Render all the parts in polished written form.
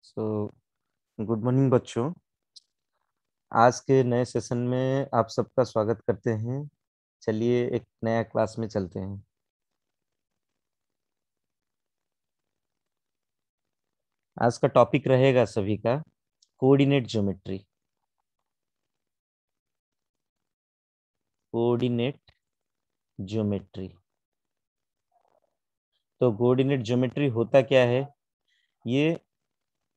So good morning बच्चों। आज के नए सेशन में आप सबका स्वागत करते हैं। चलिए एक नया क्लास में चलते हैं। आज का टॉपिक रहेगा सभी का कोऑर्डिनेट ज्योमेट्री। Coordinate geometry. तो कोऑर्डिनेट ज्योमेट्री होता क्या है? ये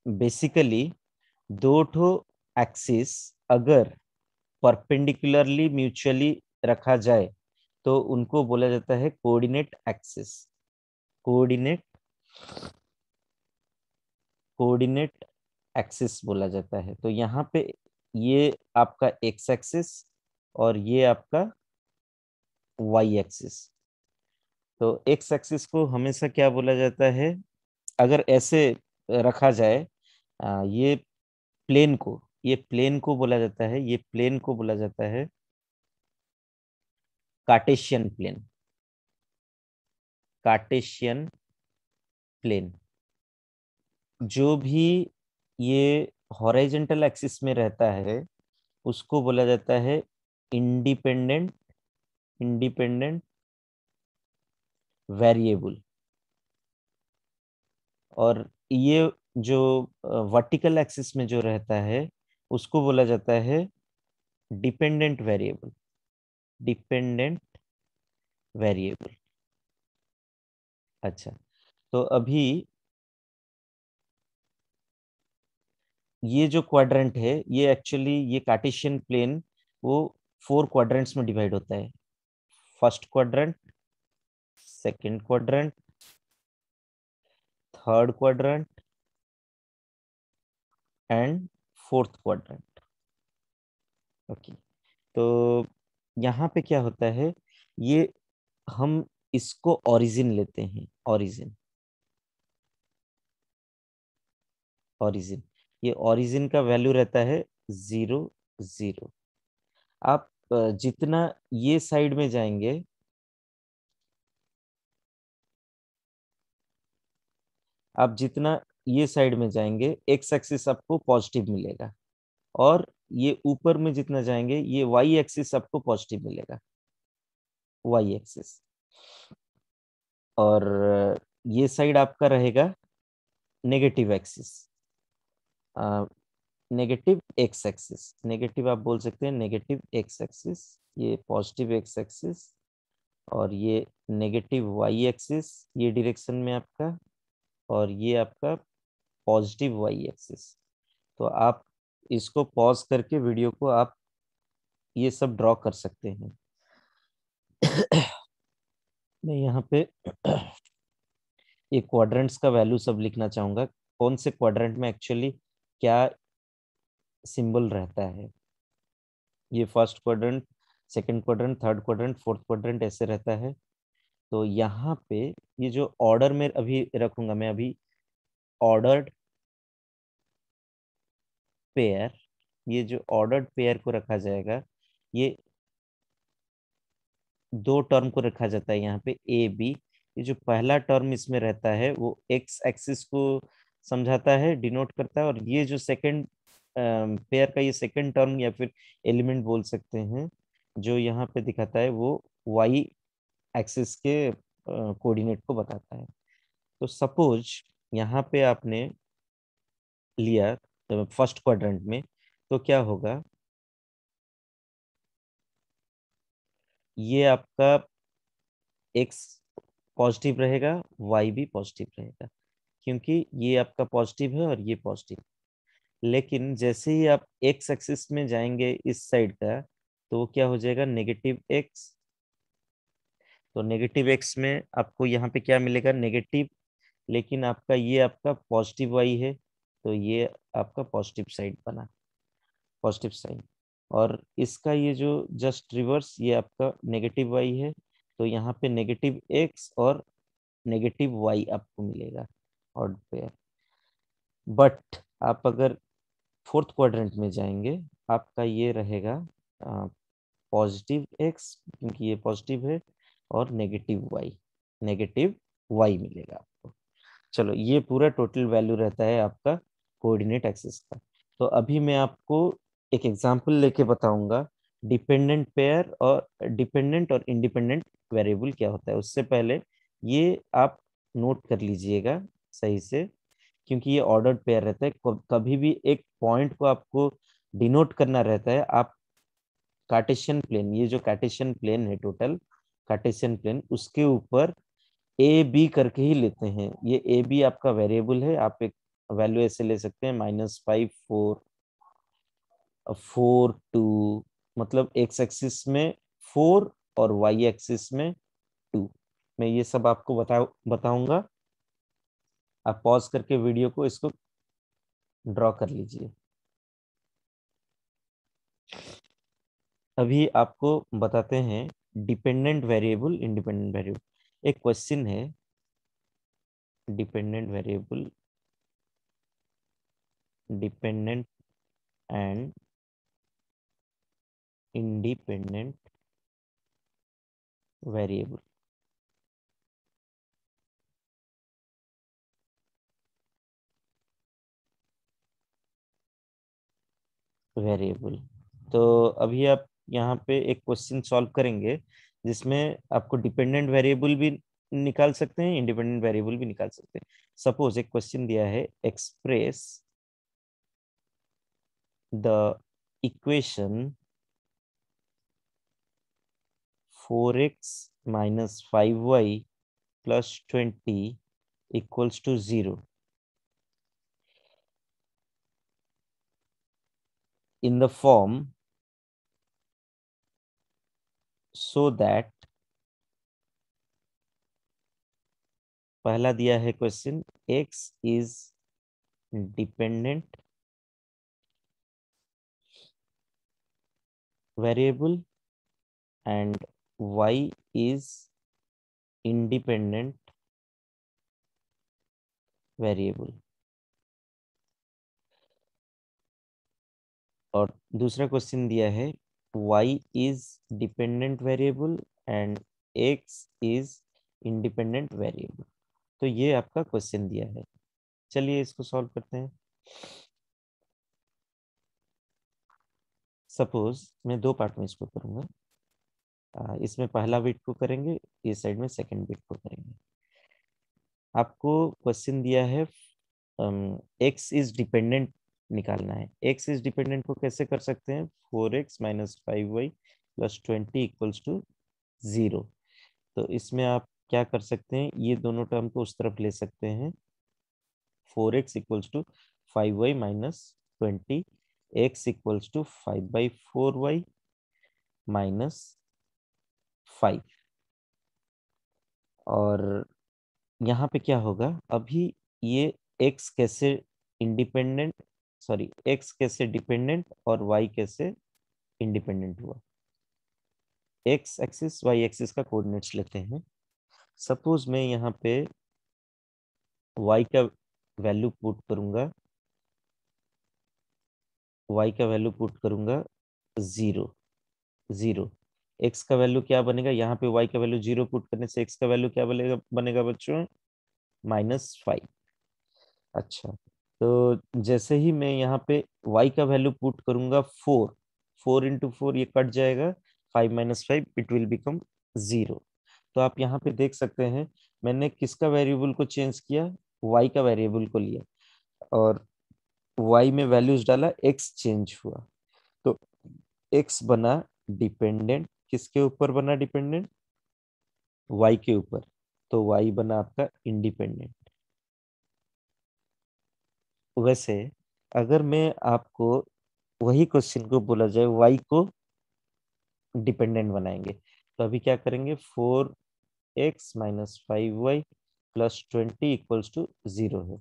बेसिकली दो ठो एक्सिस अगर परपेंडिकुलरली म्यूचुअली रखा जाए तो उनको बोला जाता है coordinate axis. Coordinate coordinate axis बोला जाता है। तो यहाँ पे ये आपका एक्स एक्सिस और ये आपका वाई एक्सिस। तो एक्स एक्सिस को हमेशा क्या बोला जाता है? अगर ऐसे रखा जाए, ये प्लेन को बोला जाता है, ये प्लेन को बोला जाता है कार्टेशियन प्लेन। कार्टेशियन प्लेन जो भी ये हॉरिजॉन्टल एक्सिस में रहता है उसको बोला जाता है इंडिपेंडेंट इंडिपेंडेंट वेरिएबल। और ये जो वर्टिकल एक्सिस में जो रहता है उसको बोला जाता है डिपेंडेंट वेरिएबल। Dependent variable. अच्छा, तो अभी ये जो क्वाड्रेंट है, ये एक्चुअली ये कार्टेशियन प्लेन वो 4 क्वाड्रेंट्स में डिवाइड होता है। First quadrant, second quadrant, third quadrant and fourth quadrant. Okay, तो यहाँ पे क्या होता है, ये हम इसको ओरिजिन लेते हैं। ओरिजिन ओरिजिन ये ओरिजिन का वैल्यू रहता है 0 0। आप जितना ये साइड में जाएंगे, आप जितना ये साइड में जाएंगे एक्स एक्सिस आपको पॉजिटिव मिलेगा, और ये ऊपर में जितना जाएंगे ये वाई एक्सिस आपको पॉजिटिव मिलेगा। Y axis. और ये साइड आपका रहेगा negative axis. Negative X axis, negative आप बोल सकते हैं नेगेटिव एक्स एक्सिस। ये पॉजिटिव एक्स एक्सिस और ये नेगेटिव वाई एक्सिस ये डायरेक्शन में आपका, और ये आपका पॉजिटिव वाई एक्सिस। तो आप इसको पॉज करके वीडियो को आप ये सब ड्रॉ कर सकते हैं। मैं यहाँ पे ये क्वाड्रेंट्स का वैल्यू सब लिखना चाहूंगा, कौन से क्वाड्रेंट में एक्चुअली क्या सिंबल रहता है। ये first quadrant, second quadrant, third quadrant, fourth quadrant ऐसे रहता है। तो यहाँ पे ये जो ऑर्डर में अभी रखूंगा मैं, अभी ऑर्डर्ड पेयर, ये जो ऑर्डर्ड पेयर को रखा जाएगा, ये दो टर्म को रखा जाता है यहाँ पे ए बी। ये जो पहला टर्म इसमें रहता है वो एक्स एक्सिस को समझाता है, डिनोट करता है, और ये जो सेकंड पेयर का ये सेकंड टर्म या फिर एलिमेंट बोल सकते हैं, जो यहाँ पे दिखाता है वो वाई एक्सिस के कोऑर्डिनेट को बताता है। तो सपोज यहाँ पे आपने लिया फर्स्ट क्वाड्रेंट में, तो क्या होगा, ये आपका एक्स पॉजिटिव रहेगा, वाई भी पॉजिटिव रहेगा, क्योंकि ये आपका पॉजिटिव है और ये पॉजिटिव। लेकिन जैसे ही आप एक्स एक्सिस में जाएंगे इस साइड का, तो वो क्या हो जाएगा, नेगेटिव एक्स। तो नेगेटिव एक्स में आपको यहाँ पे क्या मिलेगा, नेगेटिव। लेकिन आपका ये आपका पॉजिटिव वाई है, तो ये आपका पॉजिटिव साइड बना, पॉजिटिव साइड। और इसका ये जो जस्ट रिवर्स, ये आपका नेगेटिव वाई है, तो यहाँ पे नेगेटिव एक्स और नेगेटिव वाई आपको मिलेगा ऑड पेयर। बट आप अगर फोर्थ क्वाड्रेंट में जाएंगे, आपका ये रहेगा पॉजिटिव एक्स, क्योंकि ये पॉजिटिव है, और नेगेटिव वाई, नेगेटिव वाई मिलेगा आपको। चलो, ये पूरा टोटल वैल्यू रहता है आपका कोऑर्डिनेट एक्सिस का। तो अभी मैं आपको एक एग्जांपल लेके बताऊंगा डिपेंडेंट और इंडिपेंडेंट वेरिएबल क्या होता है। उससे पहले ये आप नोट कर लीजिएगा सही से, क्योंकि ये ऑर्डर्ड पेयर रहता है। कभी भी एक पॉइंट को आपको डिनोट करना रहता है, आप कार्टेशियन प्लेन, ये जो कार्टेशियन प्लेन है, टोटल कार्टेशियन प्लेन, उसके ऊपर ए बी करके ही लेते हैं। ये ए बी आपका वेरिएबल है, आप एक वैल्यू ऐसे ले सकते हैं -5 4 4 2, मतलब एक्स एक्सिस में 4 और वाई एक्सिस में 2। मैं ये सब आपको बताऊंगा। आप पॉज करके वीडियो को इसको ड्रॉ कर लीजिए। अभी आपको बताते हैं डिपेंडेंट वेरिएबल इंडिपेंडेंट वेरिएबल। एक क्वेश्चन है, dependent variable dependent and independent variable. Variable तो अभी आप यहाँ पे एक क्वेश्चन सॉल्व करेंगे जिसमें आपको डिपेंडेंट वेरिएबल भी निकाल सकते हैं, इंडिपेंडेंट वेरिएबल भी निकाल सकते हैं। सपोज एक क्वेश्चन दिया है, express the equation 4x minus 5y plus 20 equals to 0 in the form so that, पहला दिया है question, x is dependent variable and y is independent variable। और दूसरा क्वेश्चन दिया है y is dependent variable and x is independent variable। तो ये आपका क्वेश्चन दिया है। चलिए इसको सॉल्व करते हैं। सपोज मैं दो पार्ट में इसको करूंगा। इसमें पहला बिट को करेंगे, इस साइड में सेकंड बिट को करेंगे। आपको क्वेश्चन दिया है एक्स इज डिपेंडेंट निकालना है। एक्स इज डिपेंडेंट को कैसे कर सकते हैं, 4x minus 5y plus 20 equals to 0। तो इसमें आप क्या कर सकते हैं, ये दोनों टर्म को उस तरफ ले सकते हैं। 4x equals to 5y minus 20, x equals to 5/4y minus 5। और यहाँ पे क्या होगा, अभी ये x कैसे इंडिपेंडेंट, सॉरी x कैसे डिपेंडेंट और y कैसे इंडिपेंडेंट हुआ। x एक्सिस y एक्सिस का कोऑर्डिनेट्स लेते हैं। सपोज मैं यहाँ पे y का वैल्यू पुट करूंगा, y का वैल्यू पुट करूंगा 0 0। x का वैल्यू क्या बनेगा, यहाँ पे y का वैल्यू 0 पुट करने से x का वैल्यू क्या बनेगा बनेगा बच्चों, -5। अच्छा, तो जैसे ही मैं यहाँ पे y का वैल्यू पुट करूंगा 4, 4 × 4 ये कट जाएगा, 5 - 5 इट विल बिकम 0। तो आप यहाँ पे देख सकते हैं मैंने किसका वेरिएबल को चेंज किया, y का वेरिएबल को लिया और y में वैल्यूज डाला, x चेंज हुआ। तो x बना डिपेंडेंट, किसके ऊपर बना डिपेंडेंट, y के ऊपर। तो y बना आपका इंडिपेंडेंट। वैसे अगर मैं आपको वही क्वेश्चन को बोला जाए y को डिपेंडेंट बनाएंगे, तो अभी क्या करेंगे, 4x minus 5y plus 20 equals to 0 है।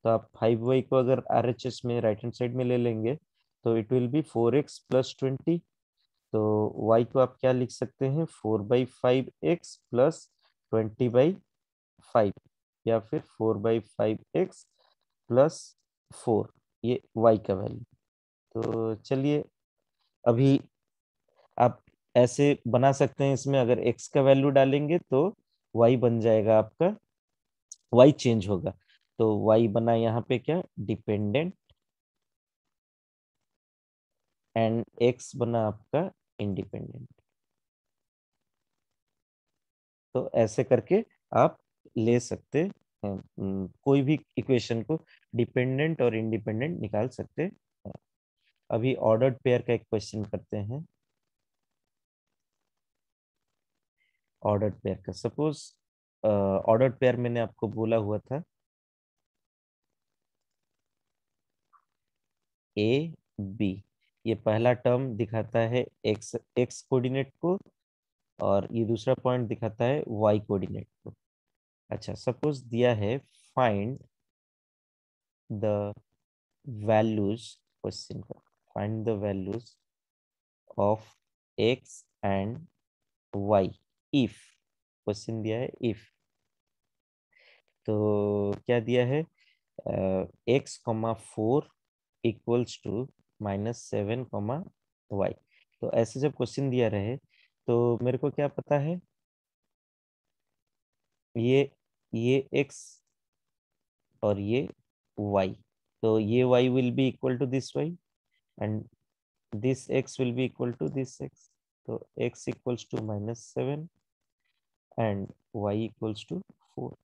तो आप 5y को अगर RHS में राइट हैंड साइड में ले लेंगे तो it will be 4x plus 20। तो y को आप क्या लिख सकते हैं, 4/5x प्लस 20/5, या फिर 4/5x प्लस 4, ये y का वैल्यू। तो चलिए अभी आप ऐसे बना सकते हैं, इसमें अगर x का वैल्यू डालेंगे तो y बन जाएगा आपका, y चेंज होगा। तो y बना यहाँ पे क्या, डिपेंडेंट एंड एक्स बना आपका इंडिपेंडेंट। तो ऐसे करके आप ले सकते हैं, कोई भी इक्वेशन को डिपेंडेंट और इंडिपेंडेंट निकाल सकते हैं। अभी ऑर्डर्ड पेयर का एक क्वेश्चन करते हैं। ऑर्डर्ड पेयर का सपोज, ऑर्डर्ड पेयर मैंने आपको बोला हुआ था ए बी। ये पहला टर्म दिखाता है एक्स एक्स कोऑर्डिनेट को, और ये दूसरा पॉइंट दिखाता है वाई कोऑर्डिनेट को। अच्छा, सपोज दिया है फाइंड द वैल्यूज, क्वेश्चन का find the values of X and Y if, question दिया है इफ। तो क्या दिया है, X comma 4 equals to -7 Y. तो ऐसे जब क्वेश्चन दिया रहे तो मेरे को क्या पता है, ये ये एक्स और ये वाई, तो ये y will be equal to this y and this x will be equal to this x. तो x equals to -7 and y equals to 4।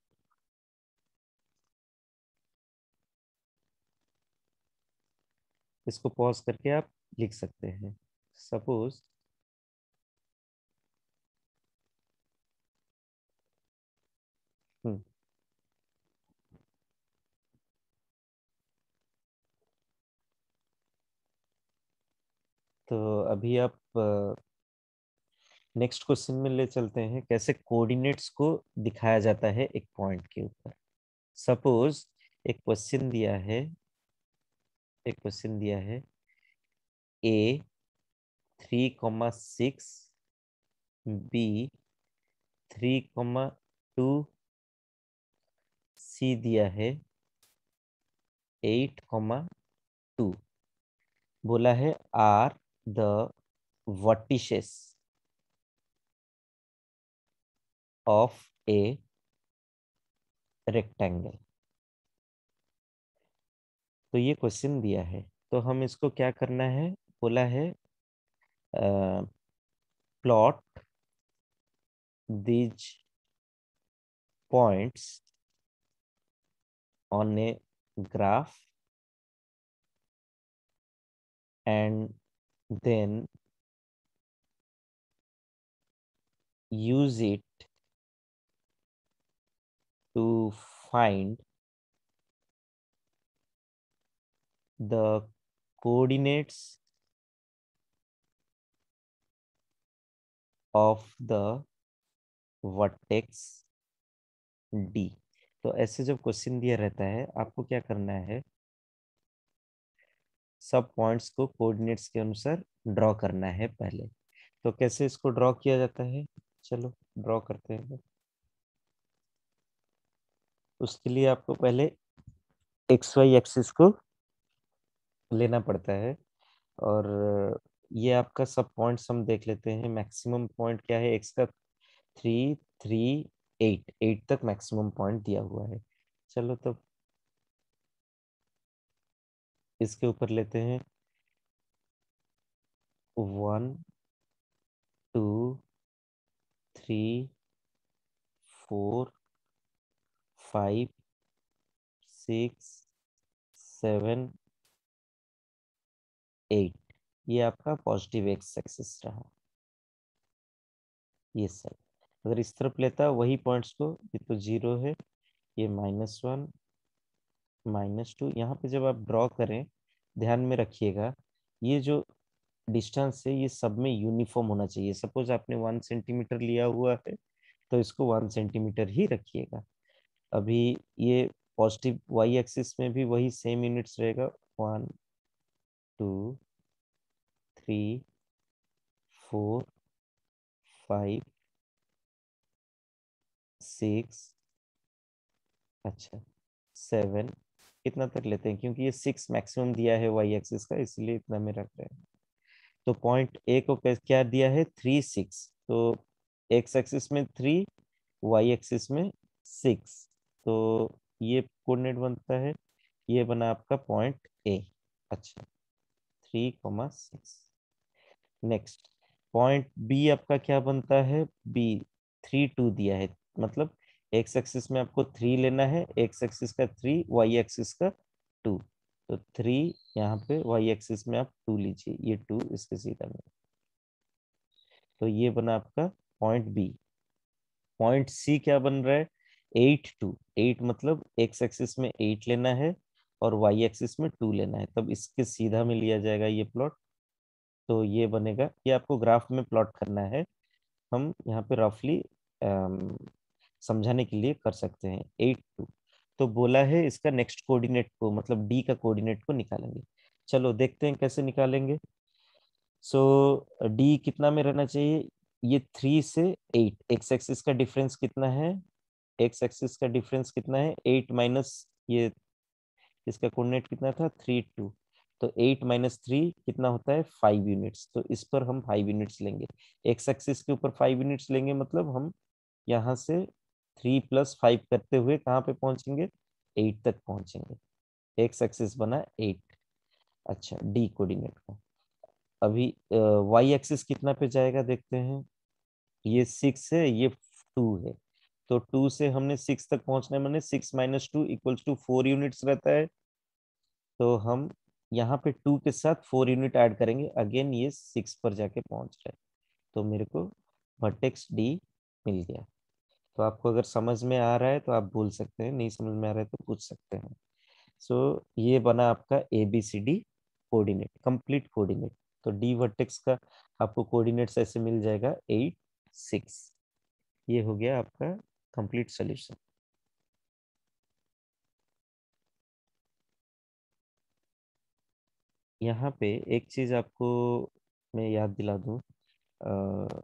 इसको पॉज करके आप लिख सकते हैं। सपोज तो अभी आप नेक्स्ट क्वेश्चन में ले चलते हैं, कैसे कोऑर्डिनेट्स को दिखाया जाता है एक पॉइंट के ऊपर। सपोज एक क्वेश्चन दिया है, एक क्वेश्चन दिया है ए 3,6, बी 3,2, सी दिया है 8,2। बोला है are the vertices of a rectangle. तो ये क्वेश्चन दिया है, तो हम इसको क्या करना है, बोला है plot these points on a graph and then use it to find the coordinates of the vertex D। तो ऐसे जब क्वेश्चन दिया रहता है, आपको क्या करना है, सब पॉइंट्स को कोऑर्डिनेट्स के अनुसार ड्रॉ करना है पहले। तो कैसे इसको ड्रॉ किया जाता है, चलो ड्रॉ करते हैं। उसके लिए आपको पहले एक्स वाई एक्सिस को लेना पड़ता है, और ये आपका सब पॉइंट्स हम देख लेते हैं। मैक्सिमम पॉइंट क्या है एक्स का, 3, 3, 8, 8 तक मैक्सिमम पॉइंट दिया हुआ है। चलो तो इसके ऊपर लेते हैं 1, 2, 3, 4, 5, 6, 7, 8। ये आपका पॉजिटिव एक्स एक्सिस रहा, ये सब। अगर इस तरफ लेता वही पॉइंट्स को, ये तो 0 है, ये -1, -2। यहाँ पे जब आप ड्रॉ करें, ध्यान में रखिएगा, ये जो डिस्टेंस है ये सब में यूनिफॉर्म होना चाहिए। सपोज आपने 1 सेंटीमीटर लिया हुआ है, तो इसको 1 सेंटीमीटर ही रखिएगा। अभी ये पॉजिटिव वाई एक्सिस में भी वही सेम यूनिट्स रहेगा, 1, 2, 3, 4, 5, 6, अच्छा 7। कितना तक लेते हैं, क्योंकि ये 6 मैक्सिमम दिया है वाई एक्सिस का, इसलिए इतना में रख रहे हैं। तो पॉइंट ए को क्या दिया है, 3, 6। तो एक्स एक्सिस में 3, वाई एक्सिस में 6। तो ये कोऑर्डिनेट बनता है, ये बना आपका पॉइंट ए। अच्छा, 3,6। नेक्स्ट पॉइंट बी आपका क्या बनता है, बी 3, 2 दिया है, मतलब एक्स एक्सिस में आपको 3 लेना है, एक्स एक्सिस का 3, वाई एक्सिस का 2। तो 3 यहाँ पे, वाई एक्सिस में आप 2 लीजिए, ये 2 इसके सीधा में। तो ये बना आपका पॉइंट बी। पॉइंट सी क्या बन रहा है, 8, 2, 8 मतलब एक्स एक्सिस में 8 लेना है और वाई एक्सिस में 2 लेना है, तब इसके सीधा में लिया जाएगा ये प्लॉट। तो ये बनेगा, ये आपको ग्राफ में प्लॉट करना है, हम यहाँ पे रफली समझाने के लिए कर सकते हैं। 8, 2 तो बोला है इसका नेक्स्ट कोऑर्डिनेट को, मतलब डी का कोऑर्डिनेट को निकालेंगे। चलो देखते हैं कैसे निकालेंगे। सो डी कितना में रहना चाहिए, ये 3 से 8, एक्स एक्सिस का डिफरेंस कितना है, एक्स एक्सिस का डिफरेंस कितना है, 8 - ये, इसका कोऑर्डिनेट कितना था, 3, 2। तो 8 - 3 कितना होता है, 5 यूनिट्स। तो इस पर हम 5 यूनिट्स लेंगे, एक्स एक्सिस के ऊपर 5 यूनिट्स लेंगे, मतलब हम यहाँ से 3 + 5 करते हुए कहाँ पे पहुंचेंगे, 8 तक पहुंचेंगे। एक्स एक्सिस बना 8। अच्छा, डी कोऑर्डिनेट का। अभी वाई एक्सिस कितना पे जाएगा देखते हैं, ये 6 है, ये 2 है। तो 2 से हमने 6 तक पहुंचना है, मैंने 6 - 2 = 4 यूनिट्स रहता है। तो हम यहाँ पे 2 के साथ 4 यूनिट ऐड करेंगे, अगेन ये 6 पर जाके पहुंच रहा है। तो मेरे को वर्टेक्स डी मिल गया। तो आपको अगर समझ में आ रहा है तो आप बोल सकते हैं, नहीं समझ में आ रहा है तो पूछ सकते हैं। सो ये बना आपका A B C D coordinate, complete coordinate. तो डी वर्टेक्स का आपको कोऑर्डिनेट्स ऐसे मिल जाएगा 8, 6। ये हो गया आपका कंप्लीट सॉल्यूशन। यहाँ पे एक चीज आपको मैं याद दिला दूं, अ,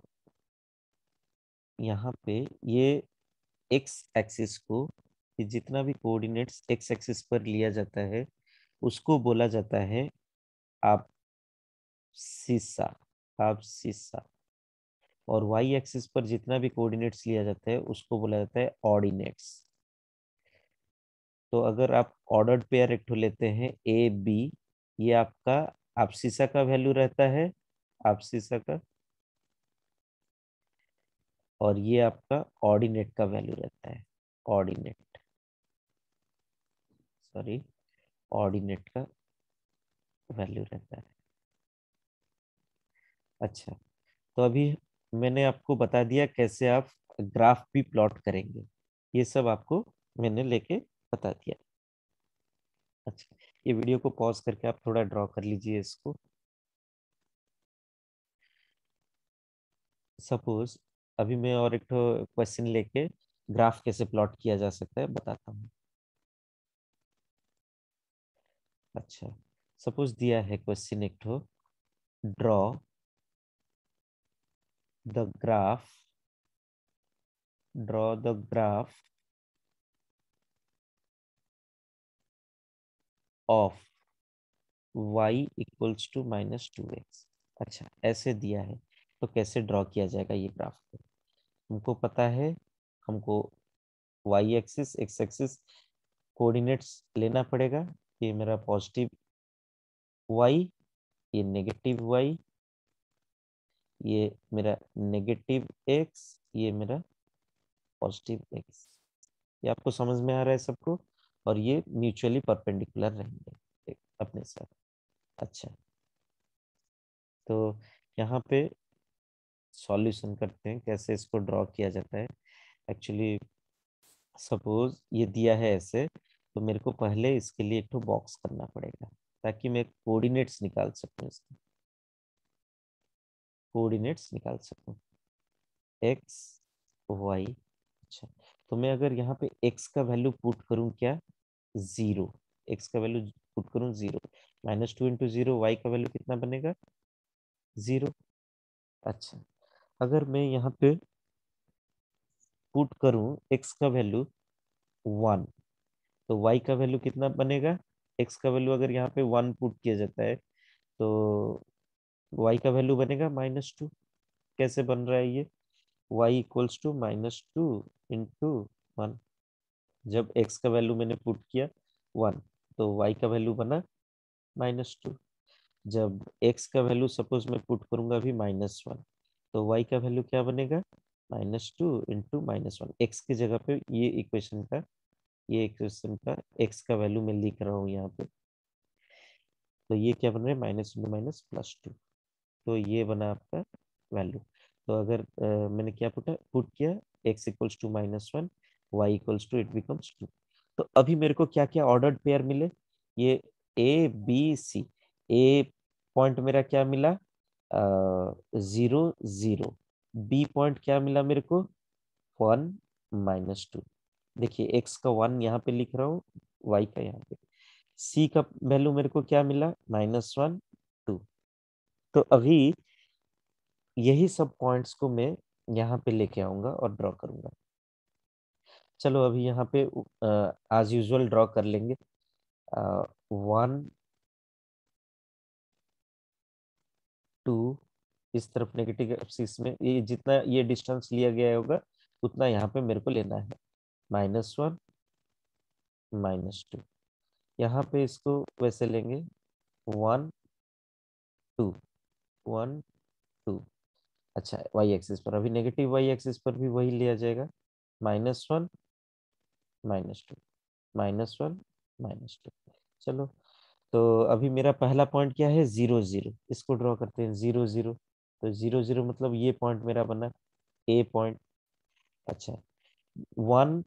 यहाँ पे ये एक्स एक्सिस को, ये जितना भी कोऑर्डिनेट्स एक्स एक्सिस पर लिया जाता है उसको बोला जाता है आप सीसा, आप सीसा। और वाई एक्सिस पर जितना भी कोऑर्डिनेट्स लिया जाता है उसको बोला जाता है ऑर्डिनेट्स। तो अगर आप ऑर्डर्ड पेयर एक ठो लेते हैं ए बी, ये आपका आपसीसा का वैल्यू रहता है, आपसीसा का। और ये आपका ऑर्डिनेट का वैल्यू रहता है, ऑर्डिनेट, सॉरी, ऑर्डिनेट का वैल्यू रहता है। अच्छा, तो अभी मैंने आपको बता दिया कैसे आप ग्राफ भी प्लॉट करेंगे, ये सब आपको मैंने लेके बता दिया। अच्छा, ये वीडियो को पॉज करके आप थोड़ा ड्रॉ कर लीजिए इसको। सपोज अभी मैं और एक क्वेश्चन लेके ग्राफ कैसे प्लॉट किया जा सकता है बताता हूँ। अच्छा, सपोज दिया है क्वेश्चन एक draw the graph, draw the graph of y = -2x। अच्छा, ऐसे दिया है तो कैसे ड्रॉ किया जाएगा ये ग्राफ को, हमको पता है, हमको Y axis X axis coordinates लेना पड़ेगा। ये मेरा पॉजिटिव वाई, ये नेगेटिव वाई, ये मेरा नेगेटिव एक्स, ये मेरा पॉजिटिव एक्स। ये आपको समझ में आ रहा है सबको, और ये म्यूचुअली परपेंडिकुलर रहेंगे अपने साथ। अच्छा, तो यहाँ पे सॉल्यूशन करते हैं कैसे इसको ड्रॉ किया जाता है। एक्चुअली सपोज ये दिया है ऐसे, तो मेरे को पहले इसके लिए एक तो बॉक्स करना पड़ेगा ताकि मैं कोऑर्डिनेट्स निकाल सकूं, इसके कोऑर्डिनेट्स निकाल सकूं, एक्स वाई। अच्छा, तो मैं अगर यहाँ पे एक्स का वैल्यू पुट करूँ क्या, 0, एक्स का वैल्यू पुट करूँ 0, -2 × 0, वाई का वैल्यू कितना बनेगा, 0। अच्छा, अगर मैं यहाँ पे पुट करूँ एक्स का वैल्यू 1, तो y का वैल्यू कितना बनेगा, x का वैल्यू अगर यहाँ पे 1 पुट किया जाता है तो y का वैल्यू बनेगा -2। कैसे बन रहा है ये, y = -2 × 1। जब x का वैल्यू मैंने पुट किया 1, तो y का वैल्यू बना -2। जब x का वैल्यू सपोज मैं पुट करूंगा अभी -1, तो y का वैल्यू क्या बनेगा, -2 इंटू -1। x की जगह पे ये इक्वेशन का x का वैल्यू मैं लिख रहा हूँ यहाँ पे। तो ये क्या बन रहा है, -2 - +2। तो ये बना आपका वैल्यू। तो अगर मैंने क्या पुट किया, x equals to -1, y equals to, it becomes 2। तो अभी मेरे को क्या क्या ऑर्डर्ड पेयर मिले, ये ए बी सी। ए पॉइंट मेरा क्या मिला, 0 0। बी पॉइंट क्या मिला मेरे को, 1 - 2। देखिए x का 1 यहाँ पे लिख रहा हूँ, y का यहाँ पे। सी का वैल्यू मेरे को क्या मिला, -1 2। तो अभी यही सब पॉइंट्स को मैं यहाँ पे लेके आऊंगा और ड्रॉ करूंगा। चलो अभी यहाँ पे एज यूजुअल ड्रॉ कर लेंगे। 1 2, इस तरफ नेगेटिव एक्सिस में ये जितना ये डिस्टेंस लिया गया होगा उतना यहाँ पे मेरे को लेना है, -1 -2। यहाँ पे इसको वैसे लेंगे, 1 2 1 2। अच्छा, वाई एक्सिस पर अभी नेगेटिव वाई एक्सिस पर भी वही लिया जाएगा, -1 -2 -1 -2। चलो, तो अभी मेरा पहला पॉइंट क्या है, 0 0। इसको ड्रॉ करते हैं, 0 0। तो 0 0 मतलब ये पॉइंट मेरा बना, ए पॉइंट। अच्छा, 1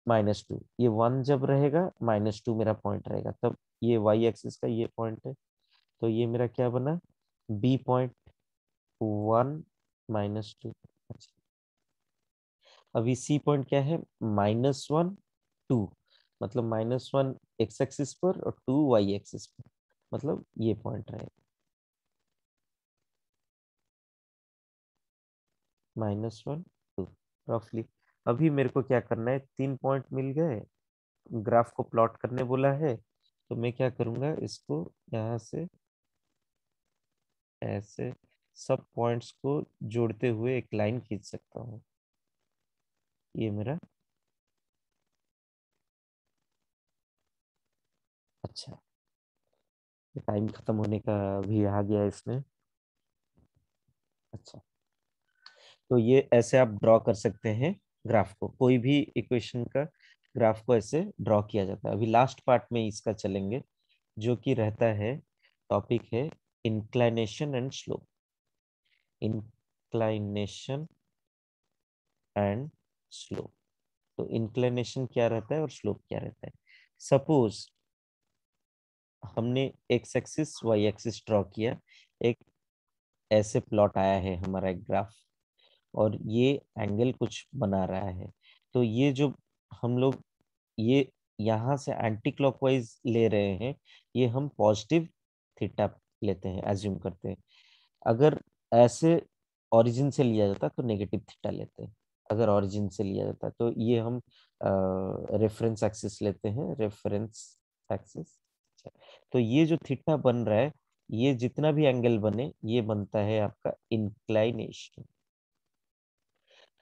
- 2, ये 1 जब रहेगा -2 मेरा पॉइंट रहेगा, तब ये वाई एक्सिस का ये पॉइंट है। तो ये मेरा क्या बना, बी पॉइंट, 1 - 2। अच्छा, अभी सी पॉइंट क्या है, -1 2, मतलब -1 एक्स एक्सिस पर और 2 वाई एक्सिस पर, मतलब ये पॉइंट रहेगा, -1 2 रफली। अभी मेरे को क्या करना है, 3 पॉइंट मिल गए, ग्राफ को प्लॉट करने बोला है। तो मैं क्या करूंगा, इसको यहाँ से ऐसे सब पॉइंट्स को जोड़ते हुए एक लाइन खींच सकता हूँ। ये मेरा, अच्छा, टाइम खत्म होने का भी आ गया इसमें। अच्छा, तो ये ऐसे आप ड्रॉ कर सकते हैं ग्राफ को, कोई भी इक्वेशन का ग्राफ को ऐसे ड्रॉ किया जाता है। अभी लास्ट पार्ट में इसका चलेंगे, जो कि रहता है, टॉपिक है inclination and slope. Inclination and slope. तो इंक्लाइनेशन क्या रहता है और स्लोप क्या रहता है। सपोज हमने X axis Y axis draw किया, एक ऐसे प्लॉट आया है हमारा एक ग्राफ, और ये एंगल कुछ बना रहा है। तो ये जो हम लोग ये यहाँ से एंटी क्लॉकवाइज ले रहे हैं, ये हम पॉजिटिव थीटा लेते हैं, एज्यूम करते हैं। अगर ऐसे ओरिजिन से लिया जाता तो नेगेटिव थीटा लेते हैं। अगर ओरिजिन से लिया जाता तो ये हम रेफरेंस एक्सिस लेते हैं, रेफरेंस एक्सिस। तो ये जो थीटा बन रहा है, ये जितना भी एंगल बने, ये बनता है आपका इंक्लाइनेशन।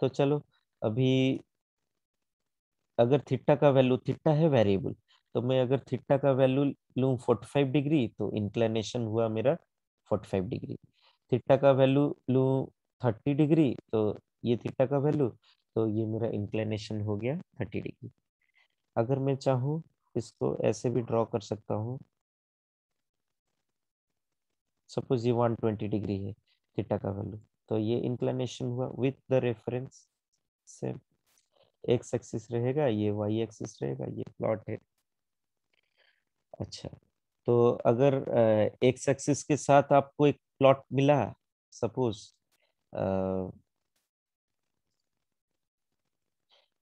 तो चलो, अभी अगर थीटा का वैल्यू, थीटा है वेरिएबल, तो मैं अगर थीटा का वैल्यू लूँ 45 डिग्री, तो इंक्लिनेशन हुआ मेरा 45 डिग्री। थीटा का वैल्यू लूँ 30 डिग्री, तो ये थीटा का वैल्यू, तो ये मेरा इंक्लिनेशन हो गया 30 डिग्री। अगर मैं चाहूँ, इसको ऐसे भी ड्रॉ कर सकता हूँ। सपोज ये 120 डिग्री है थीटा का वैल्यू, तो ये इंक्लिनेशन हुआ विथ द रेफरेंस। से एक्स एक्सिस रहेगा, ये वाई एक्सिस रहेगा, ये प्लॉट है। अच्छा, तो अगर एक्स एक्सिस के साथ आपको एक प्लॉट मिला, सपोज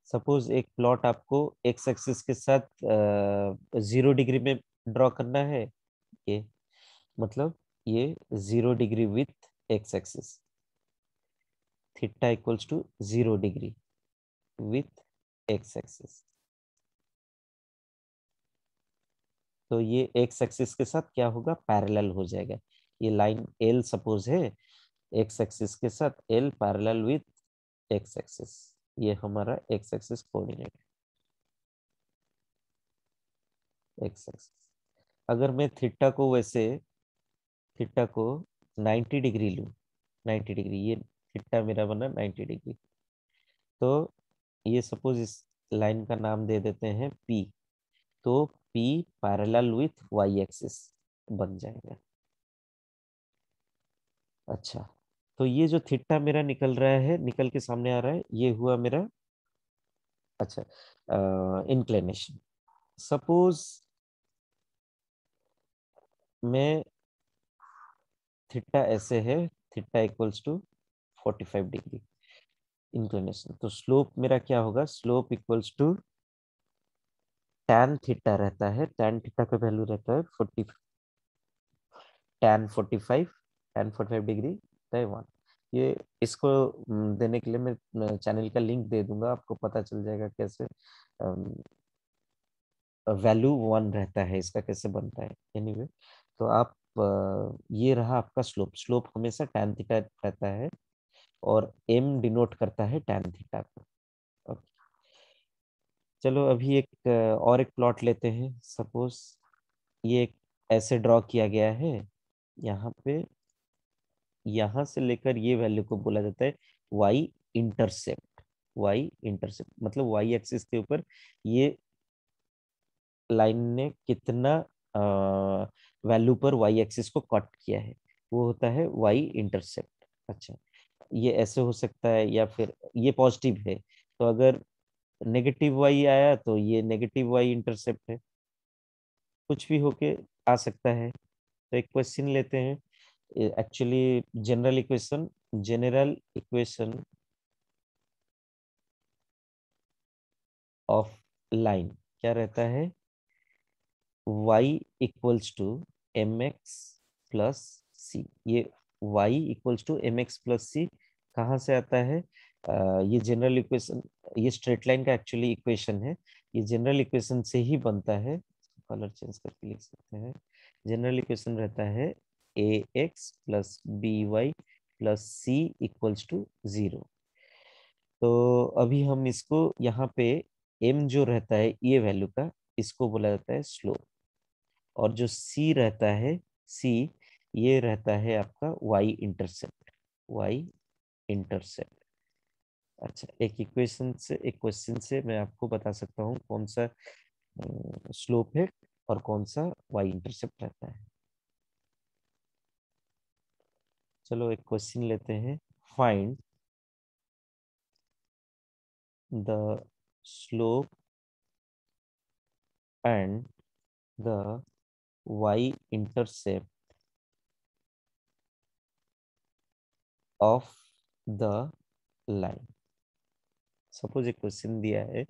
सपोज एक प्लॉट आपको एक्स एक्सिस के साथ 0 डिग्री में ड्रॉ करना है, ये मतलब ये 0 degree with X axis, theta equals to 0 degree with X axis. तो ये एक्स एक्सिस के साथ क्या होगा, पैरेलल हो जाएगा। ये लाइन एल सपोज है, एक्स एक्सिस के साथ L parallel with X axis, ये हमारा x axis coordinate x axis. अगर मैं थीटा को वैसे थीटा को 90 डिग्री लूँ, 90 डिग्री, ये थीटा मेरा बना 90 डिग्री, तो ये सपोज इस लाइन का नाम दे देते हैं पी, तो P parallel with Y axis बन जाएगा। अच्छा, तो ये जो थीटा मेरा निकल रहा है, निकल के सामने आ रहा है, ये हुआ मेरा, अच्छा, इंक्लिनेशन। सपोज मैं, थीटा ऐसे है, theta equals to 45 degree inclination, तो स्लोप मेरा क्या होगा, slope equals to tan theta रहता है, tan थीटा का वैल्यू रहता है 40, tan 45, tan 45 डिग्री बाय 1। ये इसको देने के लिए मैं चैनल का लिंक दे दूंगा, आपको पता चल जाएगा कैसे वैल्यू 1 रहता है, इसका कैसे बनता है। एनीवे, तो आप ये रहा आपका स्लोप, स्लोप हमेशा tan थीटा रहता है और m डिनोट करता है tan थीटा को। ओके, चलो अभी एक और एक प्लॉट लेते हैं। सपोज ये एक ऐसे ड्रॉ किया गया है, यहाँ पे, यहाँ से लेकर ये वैल्यू को बोला जाता है वाई इंटरसेप्ट। वाई इंटरसेप्ट मतलब वाई एक्सिस के ऊपर ये लाइन ने कितना वैल्यू पर वाई एक्सिस को कट किया है, वो होता है वाई इंटरसेप्ट। अच्छा, ये ऐसे हो सकता है या फिर ये पॉजिटिव है, तो अगर नेगेटिव वाई आया तो ये नेगेटिव वाई इंटरसेप्ट है, कुछ भी होके आ सकता है। तो एक क्वेश्चन लेते हैं, actually general equation of line क्या रहता है, y equals to M x plus c. ये y equals to M x plus c कहाँ से आता है, ये जनरल इक्वेशन, ये स्ट्रेट लाइन का एक्चुअली इक्वेशन है, ये जनरल इक्वेशन से ही बनता है। कलर चेंज करके लिख सकते हैं। जनरल इक्वेशन रहता है a x plus b y plus c equals to 0। तो अभी हम इसको यहाँ पे m जो रहता है ये वैल्यू का, इसको बोला जाता है स्लोप, और जो c रहता है, c ये रहता है आपका y इंटरसेप्ट, y इंटरसेप्ट। अच्छा, एक इक्वेशन से, एक क्वेश्चन से मैं आपको बता सकता हूँ कौन सा स्लोप है और कौन सा y इंटरसेप्ट रहता है। चलो एक क्वेश्चन लेते हैं, find the slope and the y intercept of the line। Suppose एक क्वेश्चन दिया है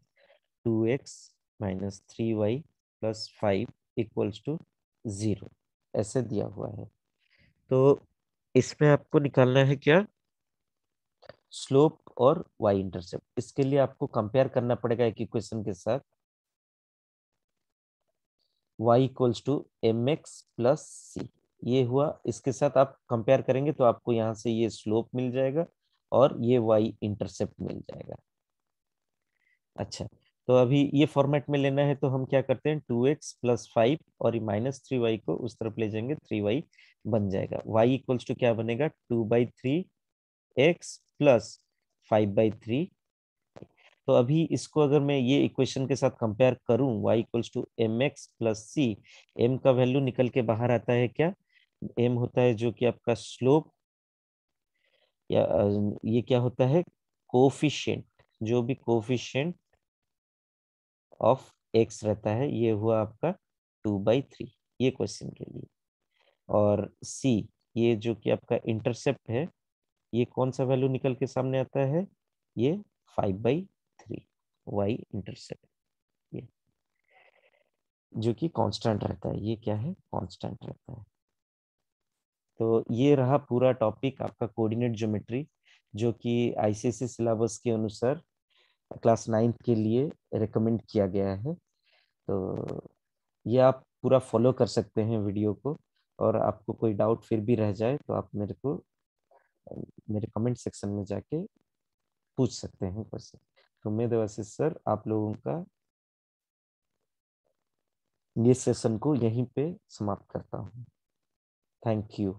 2x minus 3y plus 5 equals to 0, ऐसे दिया हुआ है। तो इसमें आपको निकालना है क्या, स्लोप और y इंटरसेप्ट। इसके लिए आपको कंपेयर करना पड़ेगा एक इक्वेशन के साथ, y equals to M x plus c. ये हुआ, इसके साथ आप कंपेयर करेंगे तो आपको यहाँ से ये स्लोप मिल जाएगा और ये y इंटरसेप्ट मिल जाएगा। अच्छा, तो अभी ये फॉर्मेट में लेना है तो हम क्या करते हैं, 2x प्लस 5 और ये माइनस 3y को उस तरफ ले जाएंगे, 3y बन जाएगा। y इक्वल्स टू क्या बनेगा, 2/3x प्लस 5/3। तो अभी इसको अगर मैं ये इक्वेशन के साथ कंपेयर करूं, y equals to M x plus C, M का वैल्यू निकल के बाहर आता है क्या, एम होता है जो कि आपका स्लोप, या ये क्या होता है, कोफिशिएंट, जो भी कोफिशिएंट ऑफ एक्स रहता है, ये हुआ आपका 2/3, ये क्वेश्चन के लिए। और सी, ये जो कि आपका इंटरसेप्ट है, ये कौन सा वैल्यू निकल के सामने आता है, ये 5/3 वाई इंटरसेप्ट, ये जो कि कांस्टेंट रहता है, ये क्या है, कांस्टेंट रहता है। तो ये रहा पूरा टॉपिक आपका कोऑर्डिनेट ज्योमेट्री, जो कि आईसीएसई सिलेबस के अनुसार क्लास 9 के लिए रिकमेंड किया गया है। तो ये आप पूरा फॉलो कर सकते हैं वीडियो को, और आपको कोई डाउट फिर भी रह जाए तो आप मेरे को मेरे कमेंट सेक्शन में जाके पूछ सकते हैं क्वेश्चन। तो मैं देवाशीष सर आप लोगों का ये सेशन को यहीं पे समाप्त करता हूँ। Thank you.